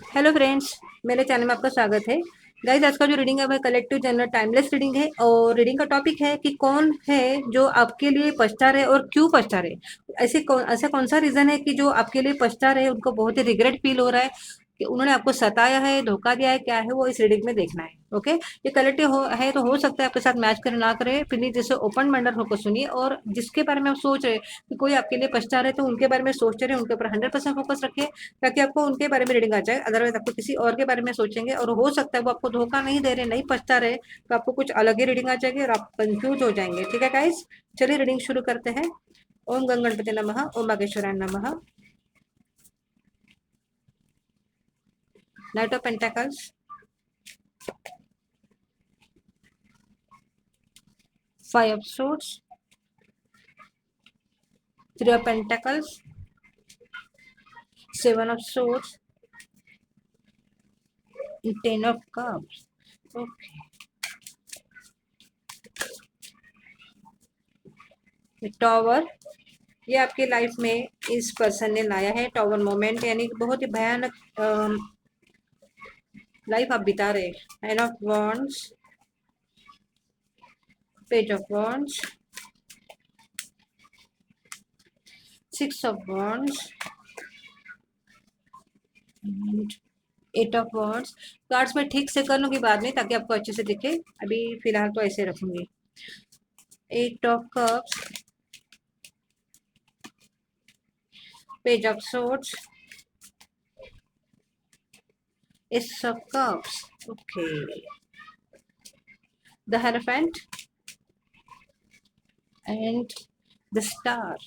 Hello friends, मेरे channel में आपका स्वागत है। गाइज, आज का जो रीडिंग है वह कलेक्टिव जनरल टाइमलेस रीडिंग है और रीडिंग का टॉपिक है कि कौन है जो आपके लिए पछता रहे और क्यों पछता रहे। ऐसा कौन सा रीजन है कि जो आपके लिए पछता रहे, उनको बहुत ही रिग्रेट फील हो रहा है कि उन्होंने आपको सताया है, धोखा दिया है, क्या है वो इस रीडिंग में देखना है। ओके, ये कलेक्टिव है तो हो सकता है आपके साथ मैच करे ना करे, प्लीज जैसे ओपन माइंडेड होकर सुनिए। और जिसके बारे में आप सोच रहे कि कोई आपके लिए पछता रहे, तो उनके बारे में सोचते रहे, उनके ऊपर 100% फोकस रखिए ताकि आपको उनके बारे में रीडिंग आ जाए। अदरवाइज आपको किसी और के बारे में सोचेंगे और हो सकता है वो आपको धोखा नहीं दे रहे, नहीं पछता रहे, तो आपको कुछ अलग ही रीडिंग आ जाएगी और आप कंफ्यूज हो जाएंगे। ठीक है गाइस, चलिए रीडिंग शुरू करते हैं। ओम गंग गणपति नमः, ओम नागेश्वराय नमः। Night of pentacles, 5 of swords, 3 of pentacles, 7 of swords, 10 of cups। Okay, tower, ये आपके लाइफ में इस पर्सन ने लाया है टॉवर मोमेंट, यानी कि बहुत ही भयानक लाइफ आप बिता रहे। Nine of wands, page of wands, 6 of wands, 8 of wands. Cards में ठीक से कर लूंगी बाद में ताकि आपको अच्छे से दिखे, अभी फिलहाल तो ऐसे रखूंगी। 8 of cups, page of swords, ace of cups. Okay, the hierophant and the star.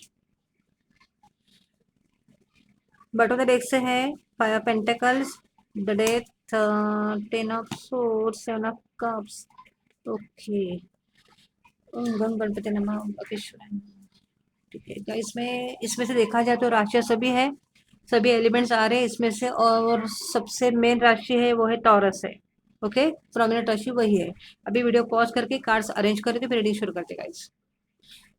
But of the deck से है 5 of pentacles, the death, 10 of swords, 7 of cups. Okay, Om गंग गणपति नमः, ओम नागेश्वराय नमः। ठीक है गाइस, इसमें से देखा जाए तो राशियां सभी है, सभी एलिमेंट्स आ रहे हैं इसमें से, और सबसे मेन राशि है वो है टॉरस है। ओके, प्रोमिनेंट राशि वही है। अभी वीडियो पॉज करके कार्ड्स अरेंज कर रहे थे, फिर रीडिंग शुरू करते गाइस।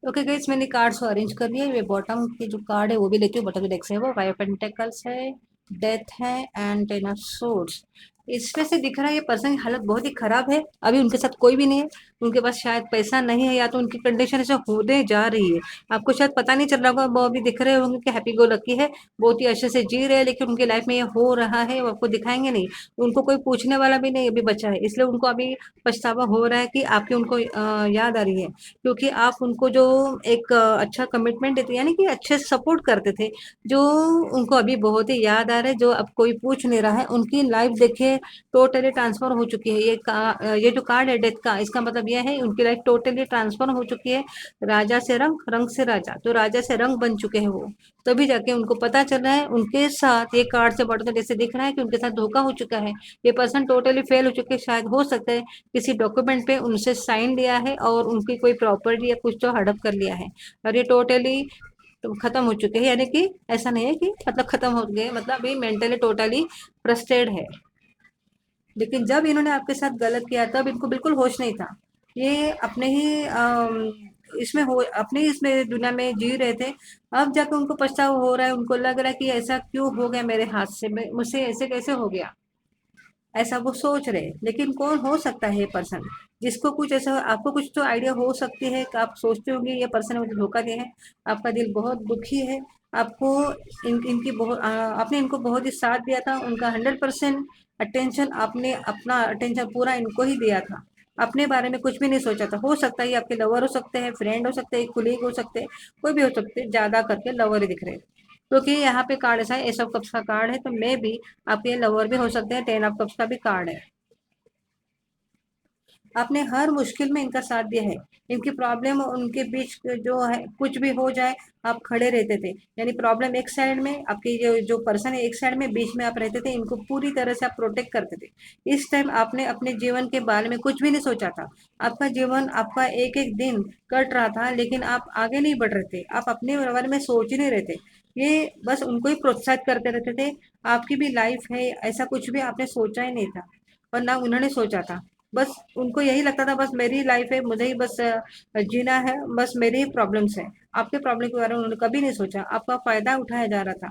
ओके गाइस, मैंने कार्ड्स को अरेंज कर लिया है। ये बॉटम की जो कार्ड है वो भी लेती हूँ, बॉटम डेक से है वो 5 पेंटिकल्स है, डेथ है एंड 10 ऑफ सोर्ड्स। इसमें से दिख रहा है ये पर्सन की हालत बहुत ही खराब है, अभी उनके साथ कोई भी नहीं है, उनके पास शायद पैसा नहीं है, या तो उनकी कंडीशन ऐसे होने जा रही है। आपको शायद पता नहीं चल रहा होगा, वो अभी दिख रहे होंगे कि हैप्पी गो लकी है, बहुत ही अच्छे से जी रहे हैं, लेकिन उनकी लाइफ में ये हो रहा है वो आपको दिखाएंगे नहीं। उनको कोई पूछने वाला भी नहीं अभी बचा है, इसलिए उनको अभी पछतावा हो रहा है कि आपकी उनको याद आ रही है, क्योंकि आप उनको जो एक अच्छा कमिटमेंट देते, यानी कि अच्छे से सपोर्ट करते थे, जो उनको अभी बहुत ही याद आ रहा है। जो अब कोई पूछ नहीं रहा है, उनकी लाइफ देखिए टोटली ट्रांसफर हो चुकी है। ये जो कार्ड है डेथ का, इसका मतलब यह है उनकी लाइफ टोटली ट्रांसफर हो चुकी है। राजा से रंग, रंग से राजा, तो राजा से रंग बन चुके हैं वो, तभी जाके उनको पता चल रहा है उनके साथ ये कार्ड से बढ़कर जैसे दिख रहा है कि उनके साथ धोखा हो चुका है। ये पर्सन टोटली फेल हो चुके हैं, शायद हो सकता है किसी डॉक्यूमेंट पे उनसे साइन लिया है और उनकी कोई प्रॉपर्टी या कुछ तो हड़प कर लिया है, और ये टोटली तो खत्म हो चुके हैं। यानी कि ऐसा नहीं है कि मतलब खत्म हो गए, मतलब अभी मेंटली टोटली फ्रस्ट्रेट है। लेकिन जब इन्होंने आपके साथ गलत किया तब इनको बिल्कुल होश नहीं था। ये अपने ही इसमें हो अपने ही इसमें दुनिया में जी रहे थे। अब जाकर उनको पछतावा हो रहा है, उनको लग रहा है कि ऐसा क्यों हो गया मेरे हाथ से, मुझसे ऐसे कैसे हो गया, ऐसा वो सोच रहे हैं। लेकिन कौन हो सकता है ये पर्सन, जिसको कुछ ऐसा आपको कुछ तो आइडिया हो सकती है कि आप सोचते होंगे ये पर्सन मुझे धोखा दिया है। आपका दिल बहुत दुखी है, आपको इनकी बहुत आपने इनको बहुत ही साथ दिया था, उनका 100% अटेंशन, आपने अपना अटेंशन पूरा इनको ही दिया था, अपने बारे में कुछ भी नहीं सोचा था। हो सकता है ये आपके लवर हो सकते हैं, फ्रेंड हो सकते हैं, कुलीग हो सकते हैं, कोई भी हो सकते हैं, ज्यादा करके लवर ही दिख रहे हैं, क्योंकि यहाँ पे कार्ड ऐसा है, एस ऑफ कप्स का कार्ड है, तो मे भी आपके लवर भी हो सकते हैं, 10 ऑफ कप्स का भी कार्ड है। आपने हर मुश्किल में इनका साथ दिया है, इनकी प्रॉब्लम और उनके बीच जो है कुछ भी हो जाए आप खड़े रहते थे। यानी प्रॉब्लम एक साइड में, आपकी जो पर्सन है एक साइड में, बीच में आप रहते थे, इनको पूरी तरह से आप प्रोटेक्ट करते थे। इस टाइम आपने अपने जीवन के बारे में कुछ भी नहीं सोचा था, आपका जीवन, आपका एक एक दिन कट रहा था, लेकिन आप आगे नहीं बढ़ रहे थे, आप अपने बारे में सोच ही नहीं रहे थे। ये बस उनको ही प्रोत्साहित करते रहते थे, आपकी भी लाइफ है, ऐसा कुछ भी आपने सोचा ही नहीं था, और ना उन्होंने सोचा था। बस उनको यही लगता था बस मेरी लाइफ है, मुझे ही बस जीना है, बस मेरी ही प्रॉब्लम्स है। आपके प्रॉब्लम के बारे में उन्होंने कभी नहीं सोचा, आपका फ़ायदा उठाया जा रहा था।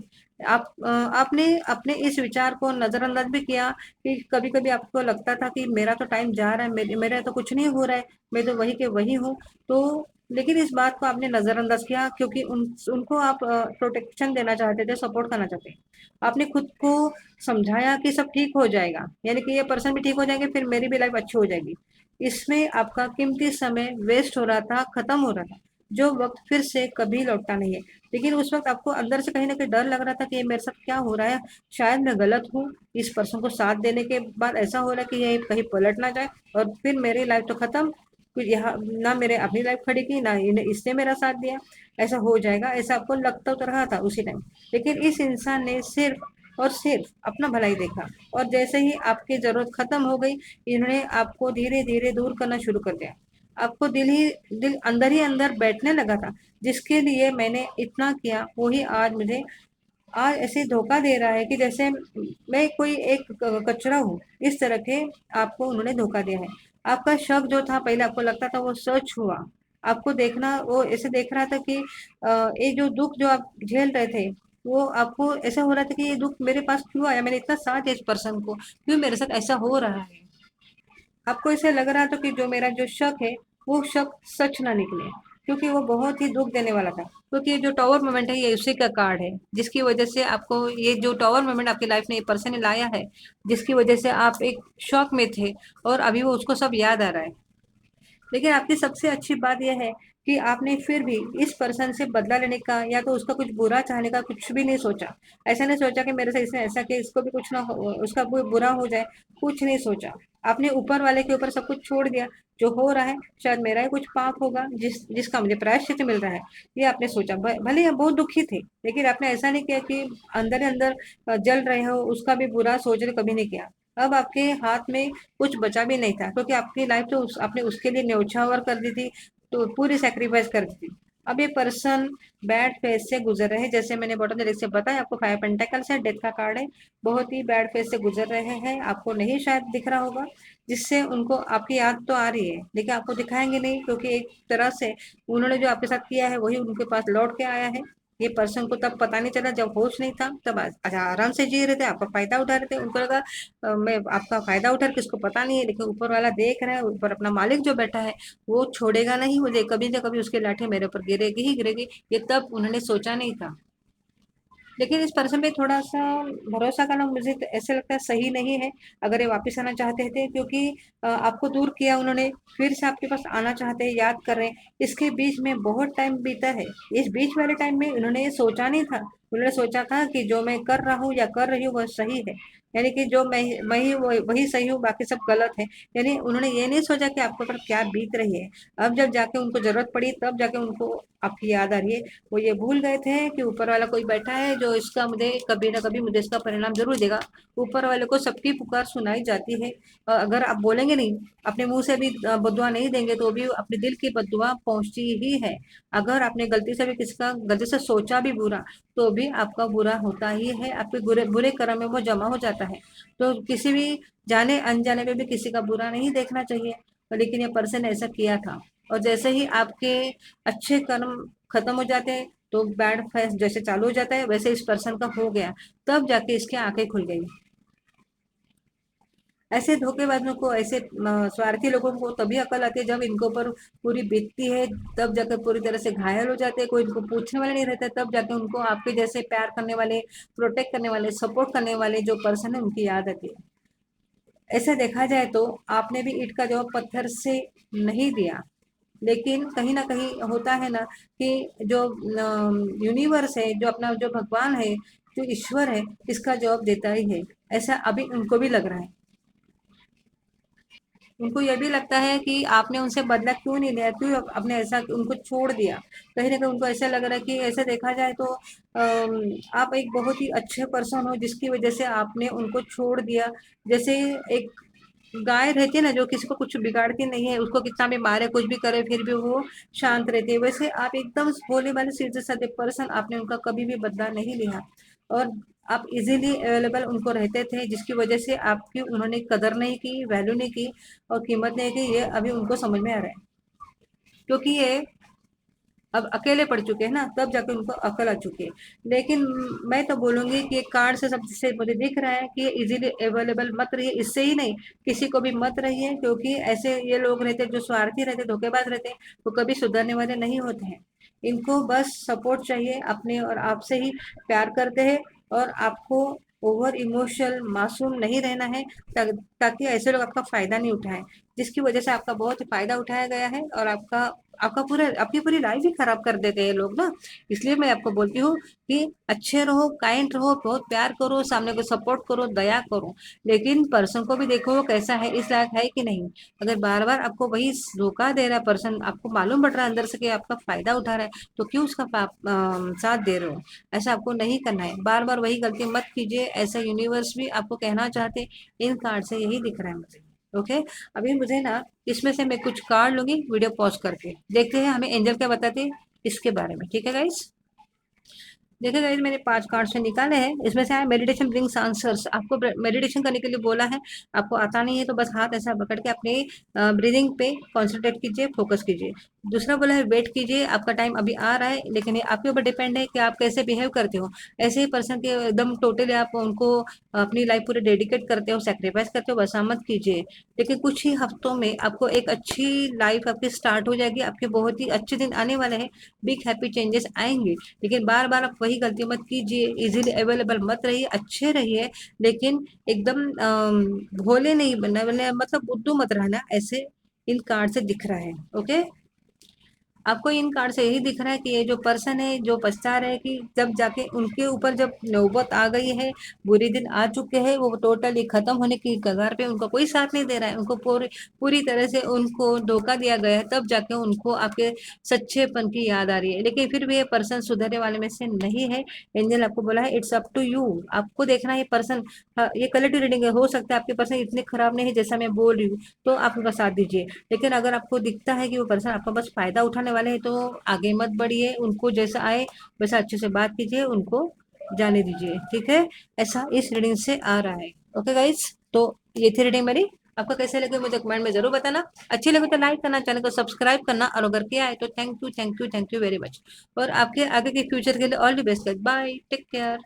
आपने अपने इस विचार को नज़रअंदाज भी किया कि कभी-कभी आपको लगता था कि मेरा तो टाइम जा रहा है, मेरा तो कुछ नहीं हो रहा है, मैं तो वही के वही हूँ। तो लेकिन इस बात को आपने नज़रअंदाज किया क्योंकि उनको आप प्रोटेक्शन देना चाहते थे, सपोर्ट करना चाहते हैं। आपने खुद को समझाया कि सब ठीक हो जाएगा, यानी कि ये पर्सन भी ठीक हो जाएँगे, फिर मेरी भी लाइफ़ अच्छी हो जाएगी। इसमें आपका कीमती समय वेस्ट हो रहा था, खत्म हो रहा था, जो वक़्त फिर से कभी लौटता नहीं है। लेकिन उस वक़्त आपको अंदर से कहीं न कहीं डर लग रहा था कि ये मेरे साथ क्या हो रहा है? शायद मैं गलत हूँ, इस पर्सन को साथ देने के बाद ऐसा हो रहा है कि ये कहीं पलट ना जाए और फिर मेरी लाइफ़ तो खत्म, फिर यहाँ ना मेरे अपनी लाइफ़ खड़ी की, ना इन्हें इसने मेरा साथ दिया, ऐसा हो जाएगा, ऐसा आपको लगता तो रहा था उसी टाइम। लेकिन इस इंसान ने सिर्फ़ और सिर्फ़ अपना भलाई देखा और जैसे ही आपकी ज़रूरत खत्म हो गई, इन्होंने आपको धीरे-धीरे दूर करना शुरू कर दिया। आपको दिल अंदर ही अंदर बैठने लगा था, जिसके लिए मैंने इतना किया, वो ही आज ऐसे धोखा दे रहा है कि जैसे मैं कोई एक कचरा हूँ। इस तरह के आपको उन्होंने धोखा दिया है। आपका शक जो था पहले आपको लगता था वो सच हुआ। आपको देखना वो ऐसे देख रहा था कि ये जो दुःख जो आप झेल रहे थे, वो आपको ऐसा हो रहा था कि ये दुःख मेरे पास क्यों आया? मैंने इतना साथ दिया इस पर्सन को, क्यों मेरे साथ ऐसा हो रहा है? आपको ऐसे लग रहा था कि जो मेरा जो शक है, वो शक सच ना निकले, क्योंकि वो बहुत ही दुःख देने वाला था। क्योंकि ये जो टॉवर मोमेंट है, ये उसी का कार्ड है, जिसकी वजह से आपको ये जो टॉवर मोमेंट आपकी लाइफ में ये पर्सन ने लाया है, जिसकी वजह से आप एक शॉक में थे और अभी वो उसको सब याद आ रहा है। लेकिन आपकी सबसे अच्छी बात ये है कि आपने फिर भी इस पर्सन से बदला लेने का या तो उसका कुछ बुरा चाहने का कुछ भी नहीं सोचा। ऐसा नहीं सोचा कि मेरे से इसने ऐसा किया इसको भी कुछ ना हो, उसका कोई बुरा हो जाए, कुछ नहीं सोचा। आपने ऊपर वाले के ऊपर सब कुछ छोड़ दिया, जो हो रहा है शायद मेरा ही कुछ पाप होगा जिसका मुझे प्रायश्चित मिल रहा है, ये आपने सोचा। भले ही आप बहुत दुखी थे, लेकिन आपने ऐसा नहीं किया कि अंदर ही अंदर जल रहे हो, उसका भी बुरा सोचने कभी नहीं किया। अब आपके हाथ में कुछ बचा भी नहीं था क्योंकि आपकी लाइफ तो आपने उसके लिए न्यौछावर कर दी थी, तो पूरी सेक्रीफाइस कर दी थी। अब ये पर्सन बैड फेज से गुजर रहे हैं, जैसे मैंने बॉटम डायरेक्ट से बताया आपको, 5 पेंटेकल्स है, डेथ का कार्ड है। बहुत ही बैड फेज से गुजर रहे हैं, आपको नहीं शायद दिख रहा होगा, जिससे उनको आपकी याद तो आ रही है लेकिन आपको दिखाएंगे नहीं, क्योंकि एक तरह से उन्होंने जो आपके साथ किया है वही उनके पास लौट के आया है। ये पर्सन को तब पता नहीं चला जब होश नहीं था, तब आराम से जी रहे थे, आपका फायदा उठा रहे थे। उनको लगा मैं आपका फायदा उठा रहा, किसको पता नहीं है, लेकिन ऊपर वाला देख रहा है, ऊपर अपना मालिक जो बैठा है वो छोड़ेगा नहीं मुझे, कभी ना कभी उसकी लाठी मेरे ऊपर गिरेगी ही गिरेगी। ये तब उन्होंने सोचा नहीं था। लेकिन इस पर्सन पे थोड़ा-सा भरोसा करना मुझे तो ऐसा लगता है सही नहीं है, अगर ये वापस आना चाहते थे, क्योंकि आपको दूर किया उन्होंने, फिर से आपके पास आना चाहते हैं, याद कर रहे हैं, इसके बीच में बहुत टाइम बीता है। इस बीच वाले टाइम में उन्होंने ये सोचा नहीं था, उन्होंने सोचा था कि जो मैं कर रहा हूँ या कर रही हूँ वह सही है, यानी कि जो मैं ही वही सही हूँ, बाकी सब गलत है। यानी उन्होंने ये नहीं सोचा कि आपके ऊपर क्या बीत रही है। अब जब जाके उनको ज़रूरत पड़ी, तब जाके उनको आपकी याद आ रही है। वो ये भूल गए थे कि ऊपर वाला कोई बैठा है जो इसका मुझे कभी ना कभी मुझे इसका परिणाम जरूर देगा। ऊपर वाले को सबकी पुकार सुनाई जाती है, अगर आप बोलेंगे नहीं, अपने मुंह से भी बदुआ नहीं देंगे, तो भी अपने दिल की बदुआ पहुंचती ही है। अगर आपने गलती से भी किसी का गलती से सोचा भी बुरा, तो भी आपका बुरा होता ही है, आपके बुरे बुरे कर्म में वो जमा हो जाता है। तो किसी भी जाने अनजाने में भी किसी का बुरा नहीं देखना चाहिए, लेकिन ये पर्सन ने ऐसा किया था। और जैसे ही आपके अच्छे कर्म खत्म हो जाते हैं, तो बैड फेस जैसे चालू हो जाता है, वैसे इस पर्सन का हो गया, तब जाके इसकी आंखें खुल गई। ऐसे धोखेबाजों को, ऐसे स्वार्थी लोगों को तभी अकल आती है जब इनके ऊपर पूरी बीतती है, तब जाकर पूरी तरह से घायल हो जाते हैं, कोई इनको पूछने वाला नहीं रहता, तब जाके उनको आपके जैसे प्यार करने वाले, प्रोटेक्ट करने वाले, सपोर्ट करने वाले जो पर्सन है उनकी याद आती है। ऐसे देखा जाए तो आपने भी ईंट का जवाब पत्थर से नहीं दिया, लेकिन कहीं न कहीं होता है ना कि जो यूनिवर्स है, जो अपना जो भगवान है, जो ईश्वर है, इसका जवाब देता ही है। ऐसा अभी उनको भी लग रहा है। उनको ये भी लगता है कि आपने उनसे बदला क्यों नहीं लिया, क्यों आपने ऐसा उनको छोड़ दिया। कहीं न कहीं उनको ऐसा लग रहा है कि ऐसे देखा जाए तो आप एक बहुत ही अच्छे पर्सन हो, जिसकी वज़ह से आपने उनको छोड़ दिया। जैसे एक गाय रहती है ना, जो किसी को कुछ बिगाड़ती नहीं है, उसको कितना भी मारे, कुछ भी करे, फिर भी वो शांत रहती है। वैसे आप एकदम भोले-भाले सीधे-साधे पर्सन, आपने उनका कभी भी बदला नहीं लिया और आप इज़िली अवेलेबल उनको रहते थे, जिसकी वजह से आपकी उन्होंने कदर नहीं की, वैल्यू नहीं की और कीमत नहीं की, ये अभी उनको समझ में आ रहा है। क्योंकि ये अब अकेले पड़ चुके हैं ना, तब जाके उनको अकल आ चुकी है। लेकिन मैं तो बोलूंगी कि कार्ड से सबसे मुझे दिख रहा है कि इजीली अवेलेबल मत रहिए, इससे ही नहीं किसी को भी मत रहिए, क्योंकि ऐसे ये लोग रहते हैं जो स्वार्थी रहते, धोखेबाज रहते हैं, वो कभी सुधरने वाले नहीं होते हैं। इनको बस सपोर्ट चाहिए अपने, और आपसे ही प्यार करते हैं, और आपको ओवर इमोशनल मासूम नहीं रहना है, ताकि ऐसे लोग आपका फायदा नहीं उठाएं, जिसकी वजह से आपका बहुत ही फायदा उठाया गया है, और आपका आपका पूरा आपकी पूरी लाइफ ही खराब कर देते हैं लोग ना। इसलिए मैं आपको बोलती हूँ कि अच्छे रहो, काइंड रहो, बहुत प्यार करो, सामने को सपोर्ट करो, दया करो, लेकिन पर्सन को भी देखो वो कैसा है, इस लायक है कि नहीं। अगर बार बार आपको वही धोखा दे रहा है पर्सन, आपको मालूम पड़ रहा है अंदर से कि आपका फायदा उठा रहा है, तो क्यों उसका साथ दे रहे हो। ऐसा आपको नहीं करना है, बार बार वही गलती मत कीजिए, ऐसा यूनिवर्स भी आपको कहना चाहते, इन कार्ड से यही दिख रहा है मुझे। ओके, अभी मुझे ना इसमें से मैं कुछ कार्ड लूंगी, वीडियो पॉज करके देखते हैं हमें एंजल क्या बताते हैं इसके बारे में। ठीक है गाइस, देखिए गाइस, मैंने 5 कार्ड से निकाले हैं, इसमें से है मेडिटेशन ब्रिंग्स आंसर्स। आपको मेडिटेशन करने के लिए बोला है, आपको आता नहीं है तो बस हाथ ऐसा पकड़ के अपने ब्रीदिंग पे कंसंट्रेट कीजिए, फोकस कीजिए। दूसरा बोला है वेट कीजिए, आपका टाइम अभी आ रहा है, लेकिन ये आपके ऊपर डिपेंड है कि आप कैसे बिहेव करते हो। ऐसे ही पर्सन के एकदम टोटली आप उनको अपनी लाइफ पूरी डेडिकेट करते हो, सेक्रीफाइस करते हो, वैसा मत कीजिए। लेकिन कुछ ही हफ्तों में आपको एक अच्छी लाइफ आपकी स्टार्ट हो जाएगी, आपके बहुत ही अच्छे दिन आने वाले हैं, बिग हैप्पी चेंजेस आएंगे। लेकिन बार बार आप वही गलती मत कीजिए, इजीली अवेलेबल मत रहिए, अच्छे रहिए, लेकिन एकदम भोले नहीं बनना, मतलब बुद्धू मत रहना, ऐसे इन कार्ड से दिख रहा है। ओके, आपको इन कार्ड से यही दिख रहा है कि ये जो पर्सन है जो पछता रहे, कि जब जाके उनके ऊपर जब नौबत आ गई है, बुरे दिन आ चुके हैं, वो टोटली खत्म होने की कगार पे, उनको कोई साथ नहीं दे रहा है, उनको पूरी पूरी तरह से उनको धोखा दिया गया है, तब जाके उनको आपके सच्चेपन की याद आ रही है। लेकिन फिर भी ये पर्सन सुधरने वाले में से नहीं है। एंजल आपको बोला है इट्स अप टू यू, आपको देखना है ये पर्सन। ये कलेक्टिव रीडिंग है, हो सकता है आपके पर्सन इतने खराब नहीं है जैसा मैं बोल रही हूँ, तो आप उनका साथ दीजिए। लेकिन अगर आपको दिखता है कि वो पर्सन आपका बस फायदा उठाने वाले हैं, तो आगे मत बढ़िए, उनको जैसा आए वैसा अच्छे से बात कीजिए, उनको जाने दीजिए। ठीक है, ऐसा इस रीडिंग से आ रहा है। ओके गाइस, तो ये थी रीडिंग मेरी। आपको कैसे लगे मुझे कमेंट में जरूर बताना, अच्छी लगे तो लाइक करना, चैनल को सब्सक्राइब करना, और अगर किया है तो thank you, thank you, thank you very much. और आपके आगे के फ्यूचर के लिए all the best. Bye, take care.